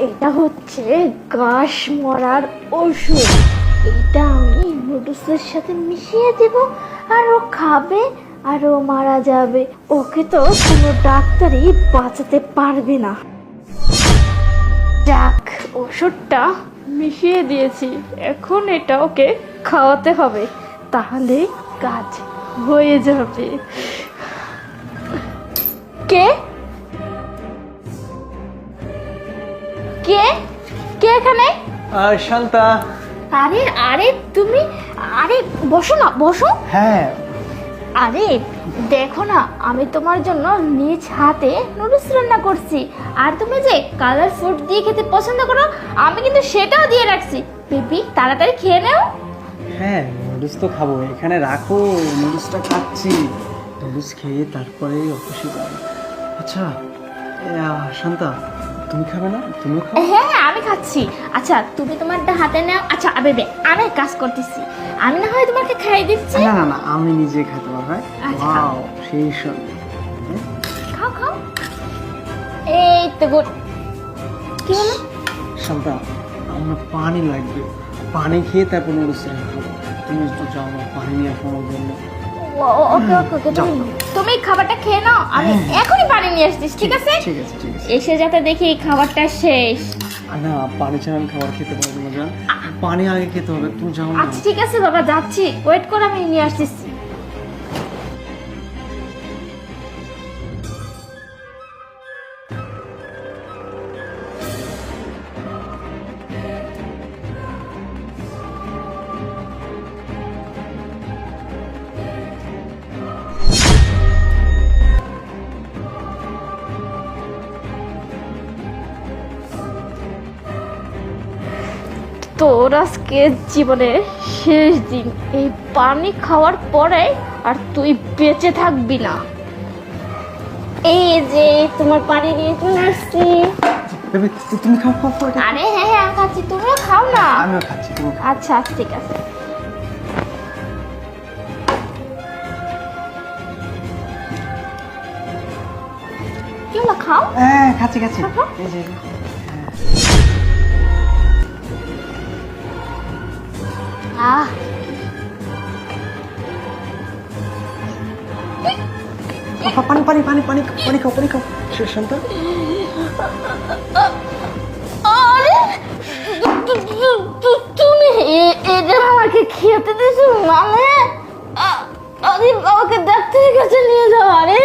এটা হচ্ছে ঘাস মরার ওষুধ। এটা আমি নুডলসের সাথে মিশিয়ে দিব, আর ও খাবে আর ও মারা যাবে। ওকে তো কোনো ডাক্তারই বাঁচাতে পারবে না। যাক, ওষুধটা মিশিয়ে দিয়েছি, এখন এটা ওকে খাওয়াতে হবে, তাহলে কাজ হয়ে যাবে। কে কে কে এখানে? শান্তা। আরে আরে তুমি, আরে বসো না, বসো। হ্যাঁ। আরে দেখো না, আমি তোমার জন্য নিজ হাতে নুডলস রান্না করছি, আর তুমি যে কালার ফুড দিয়ে খেতে পছন্দ করো, আমি কিন্তু সেটাও দিয়ে রাখছি। বেবি তাড়াতাড়ি খেয়ে নাও। হ্যাঁ, নুডলস তো খাবো, এখানে রাখো, নুডলসটা খাচ্ছি। নুডলস খেয়ে তারপরে অফিসে যাবো। আচ্ছা শান্তা, তুমি খাবে না? তুমিও খাও। হ্যাঁ হ্যাঁ, আমি খাচ্ছি। আচ্ছা তুমি তোমারটা হাতে নাও। আচ্ছা বেবি, আমি এক কাজ করতেছি, আমি না হয় তোমাকে খাইয়ে দিচ্ছি। না না না, আমি নিজে খেতে পারবো। আচ্ছা, ওয়াও, সেই সুন্দর। খাও খাও। এই তো গুড। কি হলো? শান্তা, আমার পানি লাগবে, পানি খেয়ে তারপর নুডলস খাবো। তুমি একটু যাও না, পানি নিয়ে আসো আমার জন্য। ওকে ওকে ওকে, তুমি খাবারটা খেয়ে নাও, আমি এখনই পানি নিয়ে আসছিস, ঠিক আছে? ঠিক আছে ঠিক আছে। এসে যাতে দেখি খাবারটা শেষ। না, পানি ছাড়া আমি খাবার খেতে পারবো না জান, পানি আগে খেতে হবে। তুমি যাও না। আচ্ছা ঠিক আছে বাবা, যাচ্ছি, ওয়েট কর, আমি নিয়ে আসতেছি। তোর আজকে জীবনের শেষ দিন, এই পানি খাওয়ার পরে আর তুই বেঁচে থাকবি না। এই যে তোমার পানি নিয়ে চলে আসছি। বেবি, তুমি খাও খাও খাও এটা। আরে হ্যাঁ হ্যাঁ, খাচ্ছি, তুমিও খাও না। আমিও খাচ্ছি, তুমি খাও। আচ্ছা ঠিক আছে। কি হলো, খাও। হ্যাঁ, খাচ্ছি খাচ্ছি। খাও। এই যে আহ পানি পানি পানি পানি পানি খাও, পানি খাও। শান্তা, আরে তুমি এটা আমাকে খেতে দিছো, মানে আরে আমাকে ডাক্তারের কাছে নিয়ে যাও। আরে